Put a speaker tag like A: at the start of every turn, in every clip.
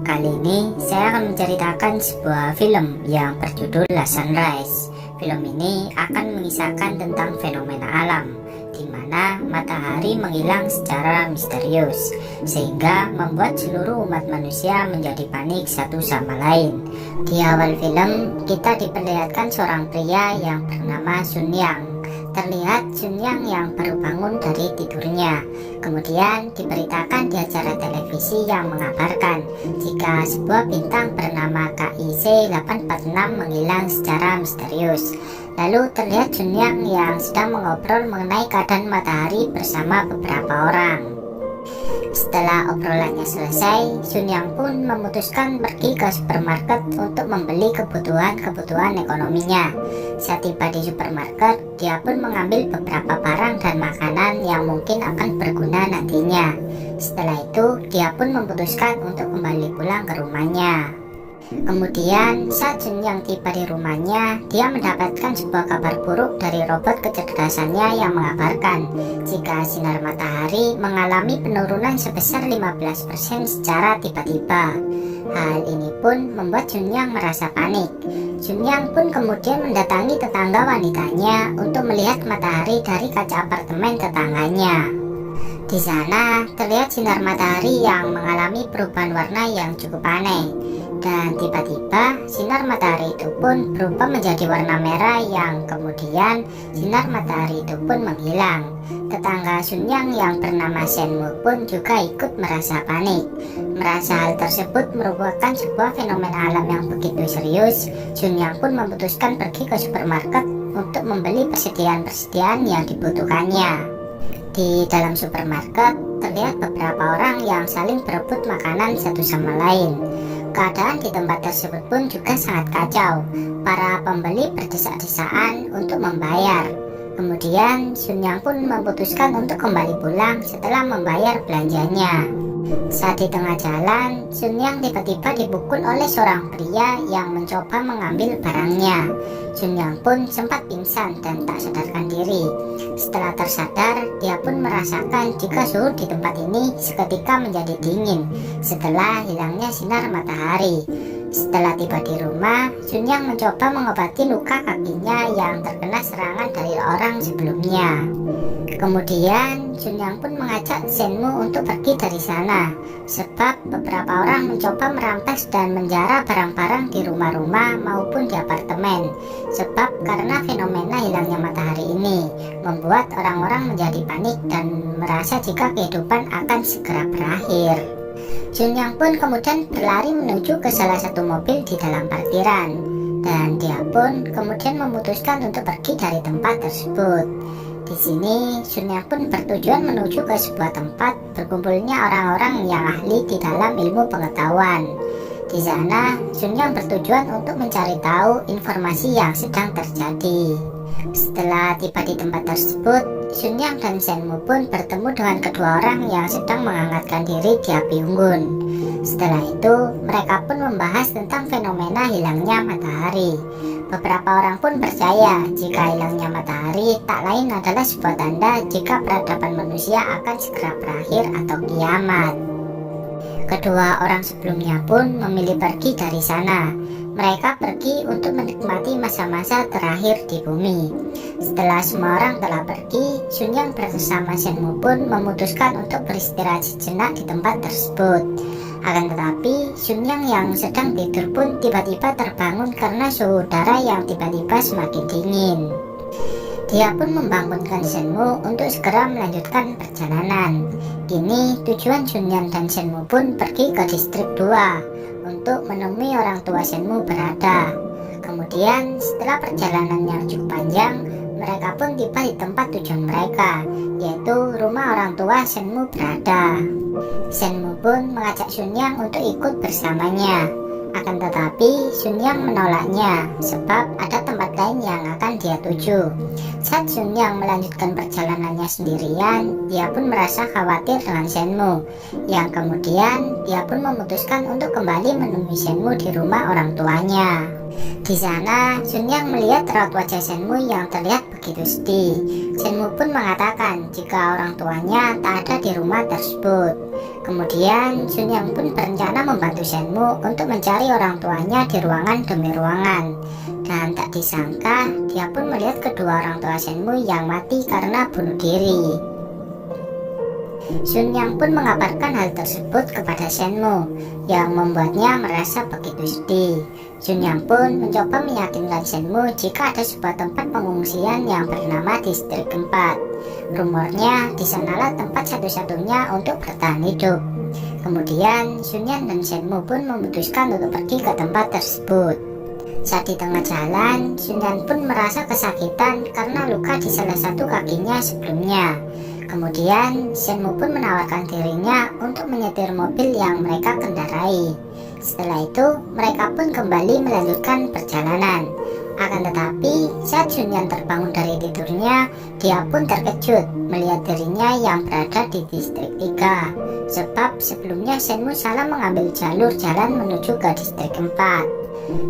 A: Kali ini saya akan menceritakan sebuah film yang berjudul Last Sunrise. Film ini akan mengisahkan tentang fenomena alam di mana matahari menghilang secara misterius, sehingga membuat seluruh umat manusia menjadi panik satu sama lain. Di awal film, kita diperlihatkan seorang pria yang bernama Sun Yang. Terlihat Sun Yang yang baru bangun dari tidurnya. Kemudian diberitakan di acara televisi yang mengabarkan jika sebuah bintang bernama KIC 846 menghilang secara misterius. Lalu terlihat Sun Yang yang sedang mengobrol mengenai keadaan matahari bersama beberapa orang. Setelah obrolannya selesai, Sun Yang pun memutuskan pergi ke supermarket untuk membeli kebutuhan ekonominya. Saat tiba di supermarket, dia pun mengambil beberapa barang dan makanan yang mungkin akan berguna nantinya. Setelah itu, dia pun memutuskan untuk kembali pulang ke rumahnya. Kemudian saat Sun Yang tiba di rumahnya, dia mendapatkan sebuah kabar buruk dari robot kecerdasannya yang mengabarkan jika sinar matahari mengalami penurunan sebesar 15% secara tiba-tiba. Hal ini pun membuat Sun Yang merasa panik. Sun Yang pun kemudian mendatangi tetangga wanitanya untuk melihat matahari dari kaca apartemen tetangganya. Di sana terlihat sinar matahari yang mengalami perubahan warna yang cukup aneh. Dan tiba-tiba sinar matahari itu pun berubah menjadi warna merah yang kemudian sinar matahari itu pun menghilang. Tetangga Sun Yang yang bernama Shenmu pun juga ikut merasa panik. Merasa hal tersebut merupakan sebuah fenomena alam yang begitu serius, Sun Yang pun memutuskan pergi ke supermarket untuk membeli persediaan-persediaan yang dibutuhkannya. Di dalam supermarket terlihat beberapa orang yang saling berebut makanan satu sama lain. Keadaan di tempat tersebut pun juga sangat kacau. Para pembeli berdesak-desakan untuk membayar. Kemudian Sun Yang pun memutuskan untuk kembali pulang setelah membayar belanjanya. Saat di tengah jalan, Sun Yang tiba-tiba dipukul oleh seorang pria yang mencoba mengambil barangnya. Sun Yang pun sempat pingsan dan tak sadarkan diri. Setelah tersadar, dia pun merasakan jika suhu di tempat ini seketika menjadi dingin setelah hilangnya sinar matahari. Setelah tiba di rumah, Sun Yang mencoba mengobati luka kakinya yang terkena serangan dari orang sebelumnya. Kemudian Sun Yang pun mengajak Shenmu untuk pergi dari sana, sebab beberapa orang mencoba merampas dan menjara barang-barang di rumah-rumah maupun di apartemen. Sebab karena fenomena hilangnya matahari ini membuat orang-orang menjadi panik dan merasa jika kehidupan akan segera berakhir. Sun Yang pun kemudian berlari menuju ke salah satu mobil di dalam parkiran, dan dia pun kemudian memutuskan untuk pergi dari tempat tersebut. Di sini Sun Yang pun bertujuan menuju ke sebuah tempat berkumpulnya orang-orang yang ahli di dalam ilmu pengetahuan. Di sana Sun Yang bertujuan untuk mencari tahu informasi yang sedang terjadi. Setelah tiba di tempat tersebut, Sun Yang dan Shenmu pun bertemu dengan kedua orang yang sedang menghangatkan diri di api unggun. Setelah itu, mereka pun membahas tentang fenomena hilangnya matahari. Beberapa orang pun percaya jika hilangnya matahari tak lain adalah sebuah tanda jika peradaban manusia akan segera berakhir atau kiamat. Kedua orang sebelumnya pun memilih pergi dari sana. Mereka pergi untuk menikmati masa-masa terakhir di bumi. Setelah semua orang telah pergi, Sun Yang bersama Shenmu pun memutuskan untuk beristirahat sejenak di tempat tersebut. Akan tetapi, Sun Yang yang sedang tidur pun tiba-tiba terbangun karena suhu udara yang tiba-tiba semakin dingin. Dia pun membangunkan Shenmu untuk segera melanjutkan perjalanan. Kini tujuan Sun Yang dan Shenmu pun pergi ke distrik 2 untuk menemui orang tua Shenmu berada. Kemudian setelah perjalanan yang cukup panjang, mereka pun tiba di tempat tujuan mereka, yaitu rumah orang tua Shenmu berada. Shenmu pun mengajak Sun Yang untuk ikut bersamanya. Akan tetapi Sun Yang menolaknya sebab ada tempat lain yang akan dia tuju. Saat Sun Yang melanjutkan perjalanannya sendirian, dia pun merasa khawatir dengan Shenmu, yang kemudian dia pun memutuskan untuk kembali menemui Shenmu di rumah orang tuanya. Di sana Sun Yang melihat raut wajah Shenmu yang terlihat begitu sedih. Shenmue pun mengatakan jika orang tuanya tak ada di rumah tersebut. Kemudian Xunyang pun berencana membantu Shenmue untuk mencari orang tuanya di ruangan demi ruangan. Dan tak disangka dia pun melihat kedua orang tua Shenmue yang mati karena bunuh diri. Xunyang pun mengabarkan hal tersebut kepada Shenmue yang membuatnya merasa begitu sedih. Xunyang pun mencoba meyakinkan Shenmue jika ada sebuah tempat pengungsian yang bernama Distrik 4. Rumornya di sanalah tempat satu-satunya untuk bertahan hidup. Kemudian Xunyang dan Shenmue pun memutuskan untuk pergi ke tempat tersebut. Saat di tengah jalan, Xunyang pun merasa kesakitan karena luka di salah satu kakinya sebelumnya. Kemudian Shenmue pun menawarkan dirinya untuk menyetir mobil yang mereka kendarai. Setelah itu mereka pun kembali melanjutkan perjalanan. Akan tetapi saat Xunyang terbangun dari tidurnya, dia pun terkejut melihat dirinya yang berada di distrik 3. Sebab sebelumnya Shenmue salah mengambil jalur jalan menuju ke distrik 4.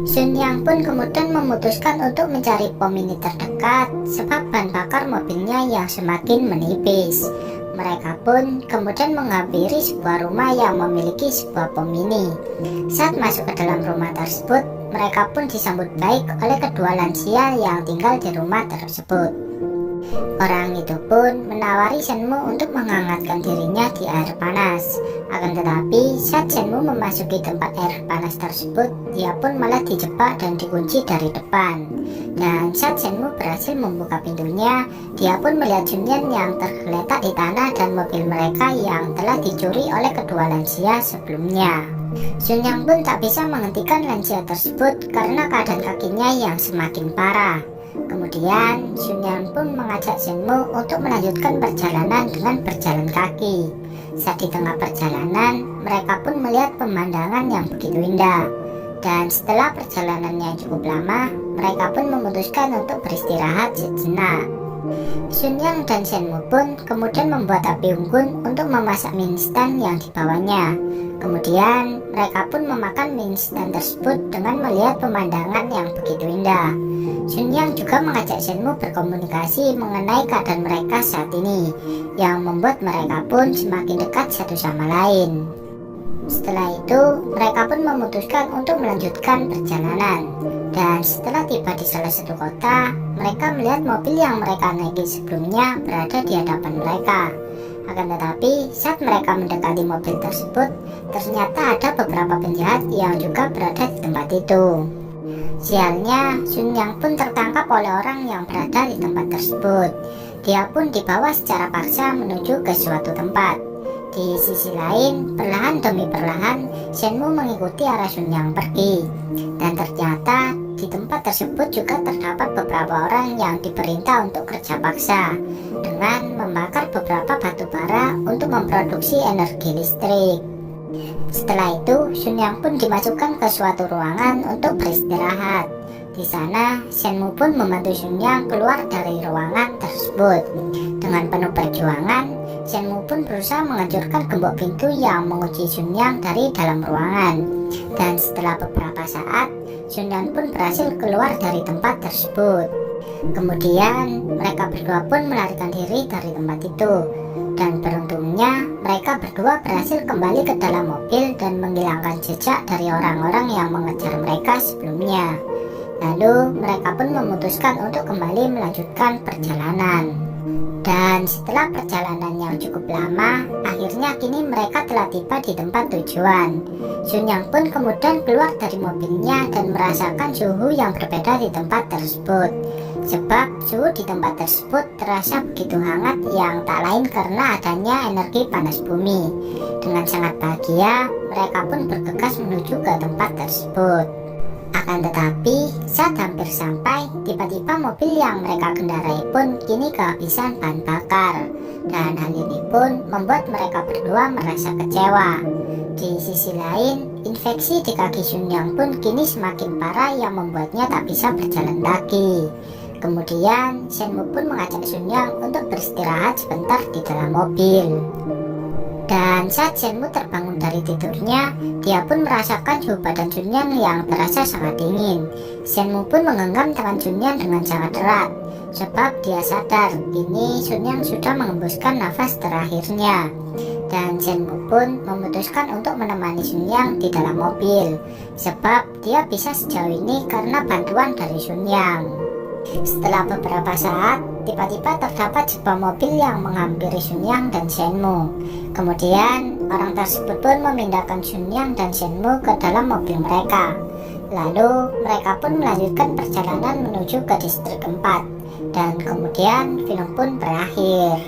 A: Xunyang pun kemudian memutuskan untuk mencari pom mini terdekat sebab bahan bakar mobilnya yang semakin menipis. Mereka pun kemudian menghampiri sebuah rumah yang memiliki sebuah pom mini. Saat masuk ke dalam rumah tersebut, mereka pun disambut baik oleh kedua lansia yang tinggal di rumah tersebut. Orang itu pun menawari Shenmue untuk menghangatkan dirinya di air panas. Akan tetapi saat Shenmue memasuki tempat air panas tersebut, dia pun malah dijebak dan dikunci dari depan. Dan saat Shenmue berhasil membuka pintunya, dia pun melihat Xunyang yang tergeletak di tanah dan mobil mereka yang telah dicuri oleh kedua lansia sebelumnya. Xunyang pun tak bisa menghentikan lansia tersebut karena keadaan kakinya yang semakin parah. Kemudian Xunyang pun mengajak Shenmue untuk melanjutkan perjalanan dengan berjalan kaki. Saat di tengah perjalanan, mereka pun melihat pemandangan yang begitu indah. Dan setelah perjalanan yang cukup lama, mereka pun memutuskan untuk beristirahat sejenak. Xunyang dan Shenmue pun kemudian membuat api unggun untuk memasak mie instan yang dibawanya. Kemudian mereka pun memakan mie instan tersebut dengan melihat pemandangan yang begitu indah. Xunyang juga mengajak Shenmue berkomunikasi mengenai keadaan mereka saat ini, yang membuat mereka pun semakin dekat satu sama lain. Setelah itu, mereka pun memutuskan untuk melanjutkan perjalanan. Dan setelah tiba di salah satu kota, mereka melihat mobil yang mereka naiki sebelumnya berada di hadapan mereka. Akan tetapi, saat mereka mendekati mobil tersebut, ternyata ada beberapa penjahat yang juga berada di tempat itu. Sialnya, Xunyang pun tertangkap oleh orang yang berada di tempat tersebut. Dia pun dibawa secara paksa menuju ke suatu tempat. Di sisi lain, perlahan demi perlahan, Shenmue mengikuti arah Xunyang pergi. Dan ternyata di tempat tersebut juga terdapat beberapa orang yang diperintah untuk kerja paksa dengan membakar beberapa batu bara untuk memproduksi energi listrik. Setelah itu, Xunyang pun dimasukkan ke suatu ruangan untuk beristirahat. Di sana, Shenmue pun membantu Xunyang keluar dari ruangan tersebut. Dengan penuh perjuangan, Shenmue pun berusaha menghancurkan gembok pintu yang mengunci Xunyang dari dalam ruangan. Dan setelah beberapa saat, Xunyang pun berhasil keluar dari tempat tersebut. Kemudian, mereka berdua pun melarikan diri dari tempat itu. Dan beruntungnya mereka berdua berhasil kembali ke dalam mobil dan menghilangkan jejak dari orang-orang yang mengejar mereka sebelumnya. Lalu mereka pun memutuskan untuk kembali melanjutkan perjalanan. Dan setelah perjalanan yang cukup lama, akhirnya kini mereka telah tiba di tempat tujuan. Xunyang pun kemudian keluar dari mobilnya dan merasakan suhu yang berbeda di tempat tersebut. Sebab suhu di tempat tersebut terasa begitu hangat yang tak lain karena adanya energi panas bumi. Dengan sangat bahagia, mereka pun bergegas menuju ke tempat tersebut. Akan tetapi, saat hampir sampai, tiba-tiba mobil yang mereka kendarai pun kini kehabisan bahan bakar. Dan hal ini pun membuat mereka berdua merasa kecewa. Di sisi lain, infeksi di kaki Xunyang pun kini semakin parah yang membuatnya tak bisa berjalan kaki. Kemudian, Shenmue pun mengajak Xunyang untuk beristirahat sebentar di dalam mobil. Dan Dan saat Shenmue terbangun dari tidurnya, dia pun merasakan suhu badan Chunhyang yang terasa sangat dingin. Shenmue pun menggenggam tangan Chunhyang dengan sangat erat, sebab dia sadar kini Chunhyang sudah mengembuskan nafas terakhirnya. Dan Shenmue pun memutuskan untuk menemani Chunhyang di dalam mobil, sebab dia bisa sejauh ini karena bantuan dari Chunhyang. Setelah beberapa saat, tiba-tiba terdapat sebuah mobil yang menghampiri Chunhyang dan Shenmue. Kemudian, orang tersebut pun memindahkan Chunhyang dan Shenmue ke dalam mobil mereka. Lalu, mereka pun melanjutkan perjalanan menuju ke distrik 4. Dan kemudian, film pun berakhir.